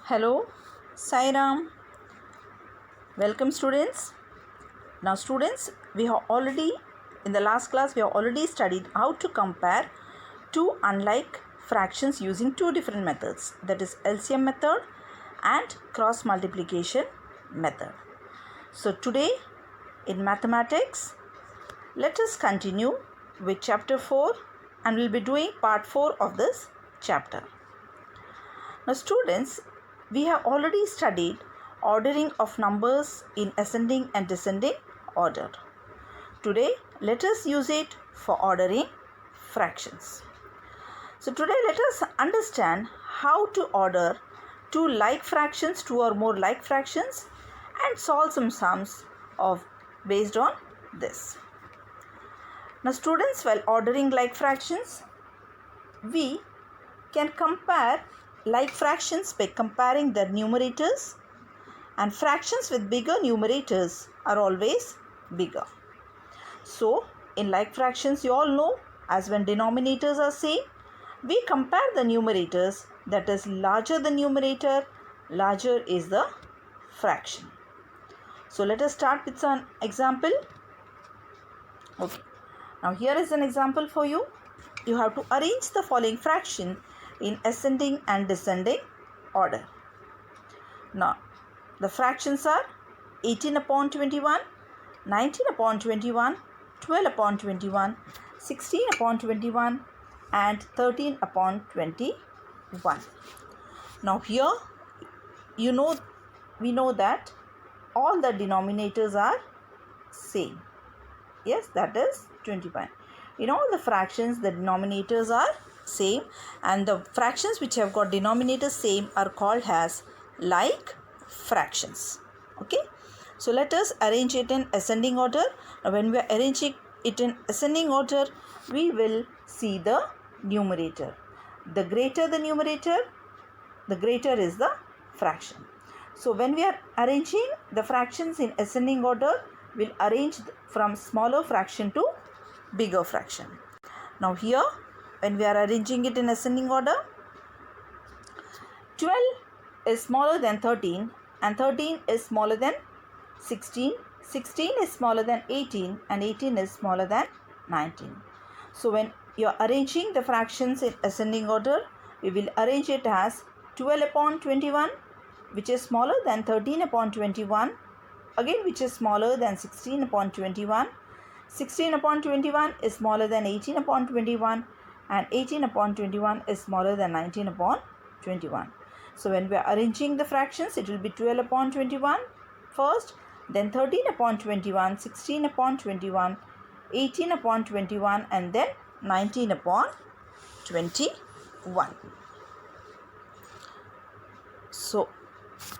Hello, Sai Ram. Welcome, students. Now, students, we have already, in the last class, we have already studied how to compare two unlike fractions using two different methods, that is LCM method and cross multiplication method. So, today in mathematics, let us continue with chapter 4 and we will be doing part 4 of this chapter. Now, students, we have already studied ordering of numbers in ascending and descending order. Today, let us use it for ordering fractions. So, today let us understand how to order two like fractions, two or more like fractions, and solve some sums based on this. Now, students, while ordering like fractions, we can compare like fractions by comparing their numerators, and fractions with bigger numerators are always bigger. So, in like fractions, you all know, as when denominators are same, we compare the numerators, that is larger the numerator, larger is the fraction. So, let us start with an example. Okay. Now, here is an example for you. You have to arrange the following fraction in ascending and descending order. Now, the fractions are 18 upon 21, 19 upon 21, 12 upon 21, 16 upon 21 and 13 upon 21. Now, here we know that all the denominators are same. Yes, that is 21. In all the fractions, the denominators are same, and the fractions which have got denominators same are called as like fractions. Okay, so let us arrange it in ascending order. Now, when we are arranging it in ascending order, we will see the numerator. The greater the numerator, the greater is the fraction. So, when we are arranging the fractions in ascending order, we'll arrange from smaller fraction to bigger fraction. Now, here when we are arranging it in ascending order, 12 is smaller than 13 and 13 is smaller than 16, 16 is smaller than 18 and 18 is smaller than 19. So, when you are arranging the fractions in ascending order, we will arrange it as 12 upon 21, which is smaller than 13 upon 21, again which is smaller than 16 upon 21, 16 upon 21 is smaller than 18 upon 21 and 18 upon 21 is smaller than 19 upon 21. So, when we are arranging the fractions, it will be 12 upon 21 first, then 13 upon 21, 16 upon 21, 18 upon 21 and then 19 upon 21. So,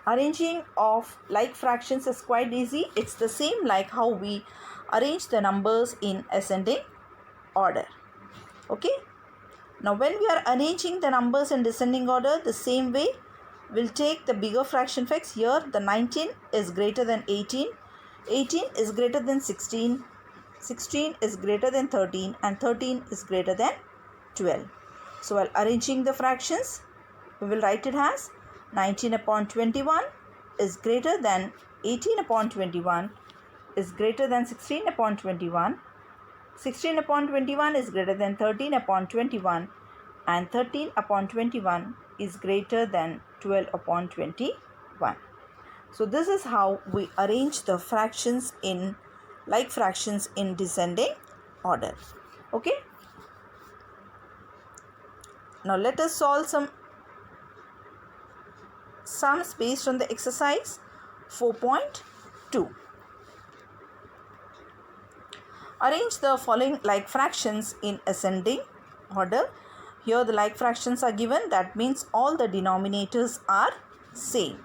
arranging of like fractions is quite easy. It's the same like how we arrange the numbers in ascending order. Okay. Now, when we are arranging the numbers in descending order, the same way we'll take the bigger fraction facts. Here the 19 is greater than 18, 18 is greater than 16, 16 is greater than 13 and 13 is greater than 12. So, while arranging the fractions, we will write it as 19 upon 21 is greater than 18 upon 21 is greater than 16 upon 21, 16 upon 21 is greater than 13 upon 21 and 13 upon 21 is greater than 12 upon 21. So, this is how we arrange the fractions in like fractions in descending order. Okay. Now, let us solve some sums based on the exercise 4.2. Arrange the following like fractions in ascending order. Here the like fractions are given, that means all the denominators are same.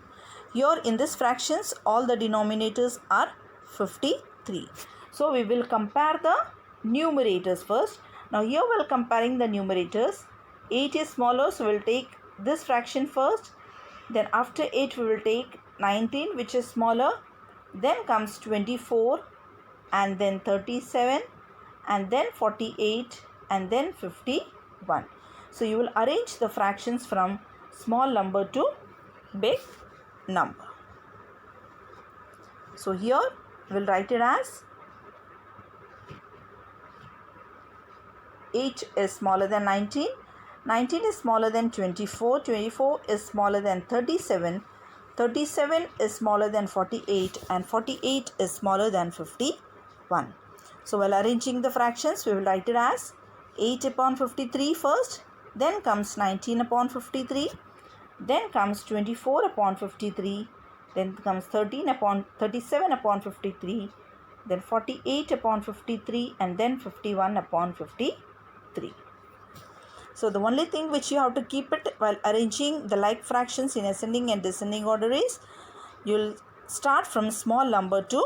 Here in this fractions, all the denominators are 53. So, we will compare the numerators first. Now, here while comparing the numerators, 8 is smaller, so we will take this fraction first. Then after 8 we will take 19, which is smaller. Then comes 24 and then 37 and then 48 and then 51. So, you will arrange the fractions from small number to big number. So here we'll write it as 8 is smaller than 19, 19 is smaller than 24, 24 is smaller than 37, 37 is smaller than 48, and 48 is smaller than 51. So while arranging the fractions, we will write it as 8 upon 53 first, then comes 19 upon 53, then comes 24 upon 53, then comes 37 upon 53, then 48 upon 53, and then 51 upon 53. So the only thing which you have to keep it while arranging the like fractions in ascending and descending order is you will start from small number to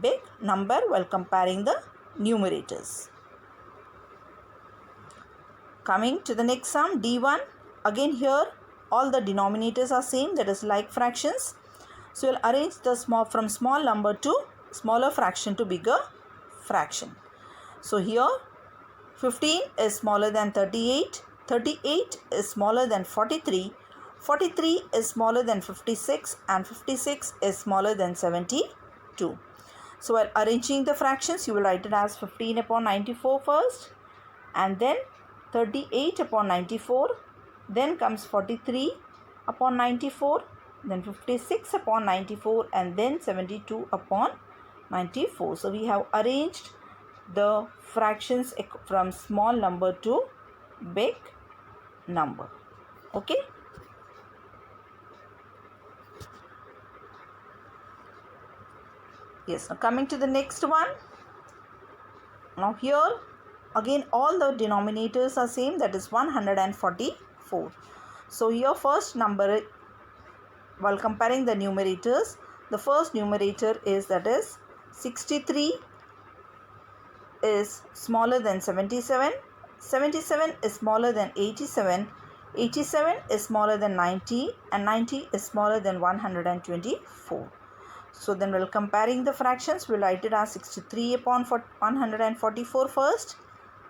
big number while comparing the numerators. Coming to the next sum, D1. Again here all the denominators are same, that is like fractions. So you will arrange the from small number to smaller fraction to bigger fraction. So here 15 is smaller than 38, 38 is smaller than 43, 43 is smaller than 56, and 56 is smaller than 72. So while arranging the fractions, you will write it as 15 upon 94 first, and then 38 upon 94, then comes 43 upon 94, then 56 upon 94, and then 72 upon 94. So we have arranged the fractions from small number to big number. Okay. Yes, now coming to the next one. Now here again all the denominators are same, that is 144. So here first number, while comparing the numerators, the first numerator is, that is 63 is smaller than 77, 77 is smaller than 87, 87 is smaller than 90, and 90 is smaller than 124. So then while comparing the fractions, we will write it as 63 upon 144 first,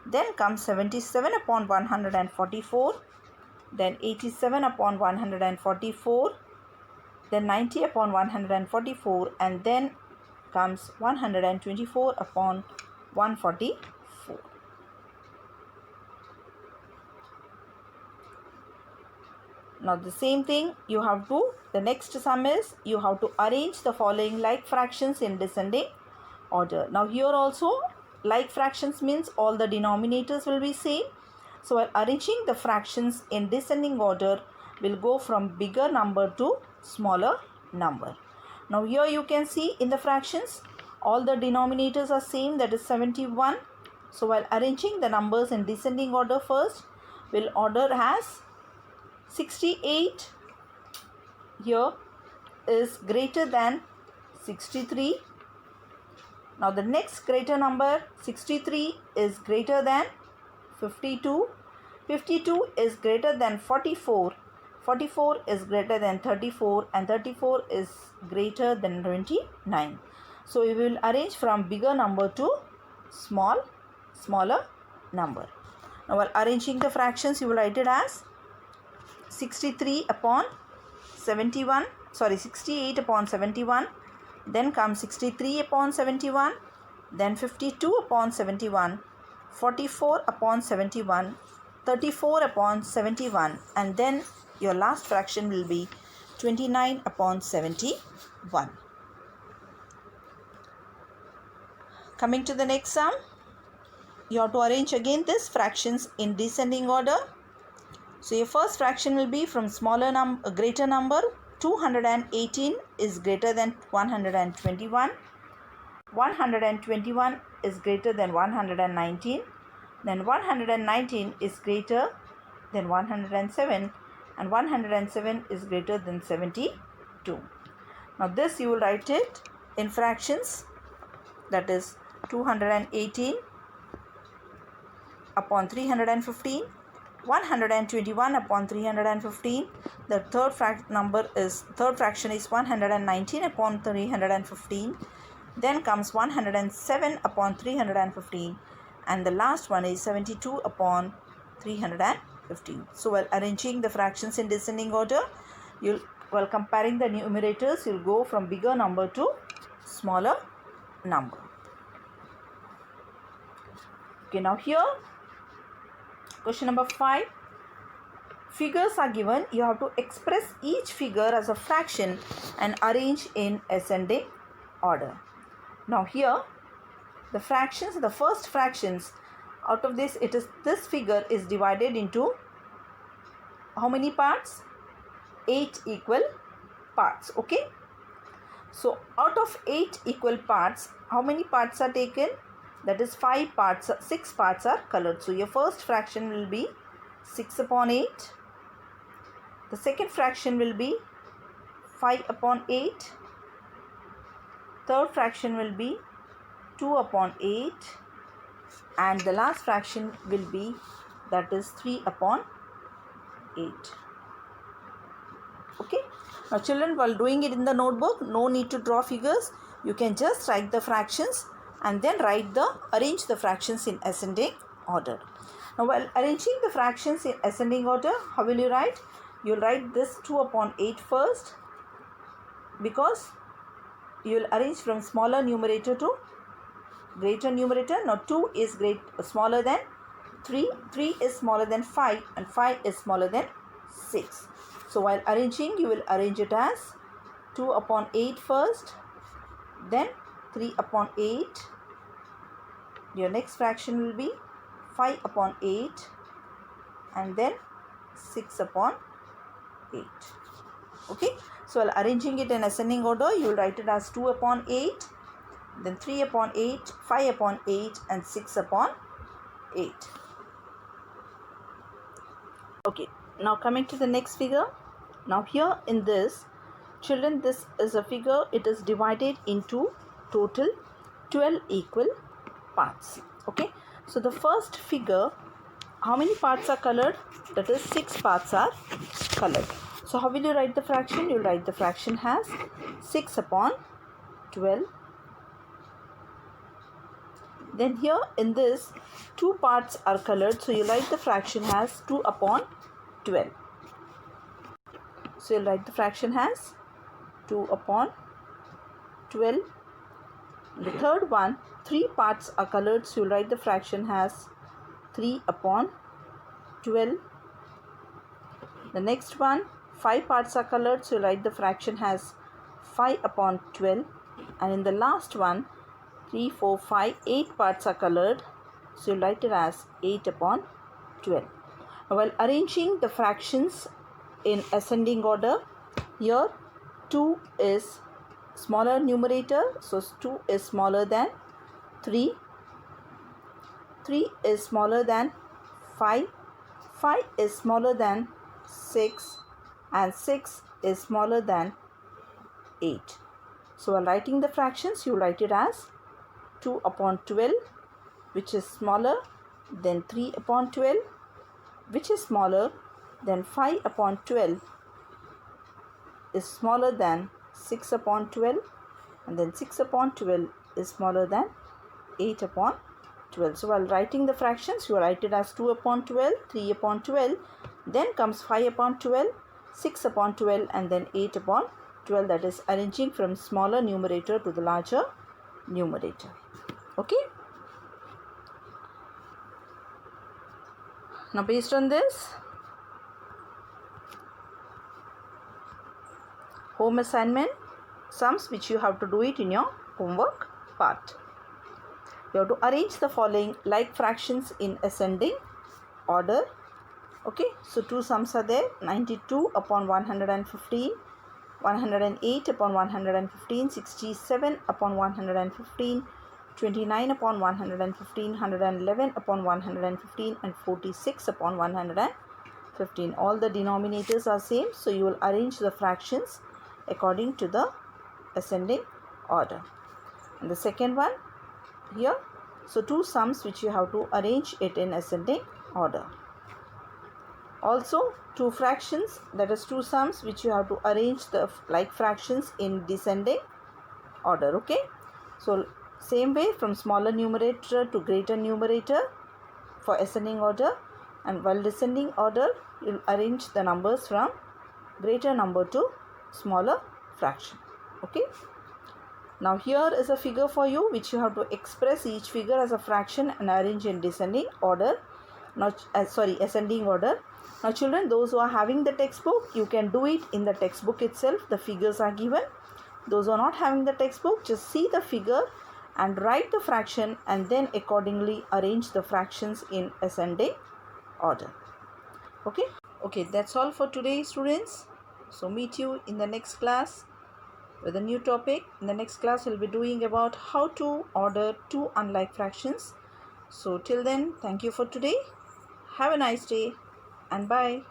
then comes 77 upon 144, then 87 upon 144, then 90 upon 144, and then comes 124 upon 144. Now the same thing you have to, the next sum is you have to arrange the following like fractions in descending order. Now here also like fractions means all the denominators will be same. So while arranging the fractions in descending order, will go from bigger number to smaller number. Now here you can see in the fractions all the denominators are same, that is 71. So while arranging the numbers in descending order first, will order as 68 here is greater than 63. Now the next greater number 63 is greater than 52. 52 is greater than 44. 44 is greater than 34, and 34 is greater than 29. So we will arrange from bigger number to smaller number. Now while arranging the fractions, you will write it as 68 upon 71, then comes 63 upon 71, then 52 upon 71, 44 upon 71, 34 upon 71, and then your last fraction will be 29 upon 71. Coming to the next sum, you have to arrange again this fractions in descending order. So your first fraction will be from greater number. 218 is greater than 121. 121 is greater than 119. Then 119 is greater than 107, and 107 is greater than 72. Now this you will write it in fractions, that is 218 upon 315, 121 upon 315. The third fraction is 119 upon 315. Then comes 107 upon 315, and the last one is 72 upon 315. So while arranging the fractions in descending order, you'll while comparing the numerators, you'll go from bigger number to smaller number. Okay, now here, question number 5. Figures are given. You have to express each figure as a fraction and arrange in ascending order. Now here, the fractions, the first fractions, out of this, this figure is divided into how many parts? 8 equal parts. Okay. So out of 8 equal parts, how many parts are taken? That is 5 parts, 6 parts are colored. So your first fraction will be 6 upon 8. The second fraction will be 5 upon 8. Third fraction will be 2 upon 8. And the last fraction will be, that is 3 upon 8. Okay. Now children, while doing it in the notebook, no need to draw figures. You can just write the fractions and then arrange the fractions in ascending order. Now while arranging the fractions in ascending order, how will you write? You will write this 2 upon 8 first, because you will arrange from smaller numerator to greater numerator. Now 2 is smaller than 3, 3 is smaller than 5, and 5 is smaller than 6. So while arranging, you will arrange it as 2 upon 8 first, then 3 upon 8. Your next fraction will be 5 upon 8, and then 6 upon 8. Okay. So while arranging it in ascending order, you will write it as 2 upon 8, then 3 upon 8, 5 upon 8, and 6 upon 8. Okay. Now coming to the next figure. Now here in this, children, this is a figure. It is divided into total 12 equal parts. Okay. So the first figure, how many parts are colored? That is 6 parts are colored. So how will you write the fraction? You will write the fraction as 6 upon 12. Then here in this, 2 parts are colored. So you write the fraction as 2 upon 12. So you'll write the fraction as 2 upon 12. The third one, 3 parts are colored. So you'll write the fraction as 3 upon 12. The next one, 5 parts are colored. So you'll write the fraction as 5 upon 12. And in the last one, 3, 4, 5, 8 parts are colored. So you'll write it as 8 upon 12. Now, while arranging the fractions in ascending order, here 2 is smaller numerator. So 2 is smaller than 3. 3 is smaller than 5. 5 is smaller than 6. And 6 is smaller than 8. So while writing the fractions, you write it as 2 upon 12, which is smaller than 3 upon 12, which is smaller than 5 upon 12, is smaller than 6 upon 12, and then 6 upon 12 is smaller than 8 upon 12. So while writing the fractions, you write it as 2 upon 12, 3 upon 12, then comes 5 upon 12, 6 upon 12, and then 8 upon 12. That is arranging from smaller numerator to the larger numerator. Okay. Now based on this, home assignment sums which you have to do it in your homework part. You have to arrange the following like fractions in ascending order. Okay, so 2 sums are there: 92 upon 115, 108 upon 115, 67 upon 115, 29 upon 115, 111 upon 115, and 46 upon 115. All the denominators are same, so you will arrange the fractions according to the ascending order. And the second one here, so 2 sums which you have to arrange it in ascending order. Also 2 fractions, that is 2 sums which you have to arrange the like fractions in descending order. Okay, so same way from smaller numerator to greater numerator for ascending order, and while descending order you will arrange the numbers from greater number to smaller fraction. Okay. Now here is a figure for you which you have to express each figure as a fraction and arrange in descending order. Now, ascending order. Now children, those who are having the textbook, you can do it in the textbook itself. The figures are given. Those who are not having the textbook, just see the figure and write the fraction and then accordingly arrange the fractions in ascending order. Okay. Okay, that's all for today, students. So meet you in the next class with a new topic. In the next class, we'll be doing about how to order two unlike fractions. So till then, thank you for today. Have a nice day and bye.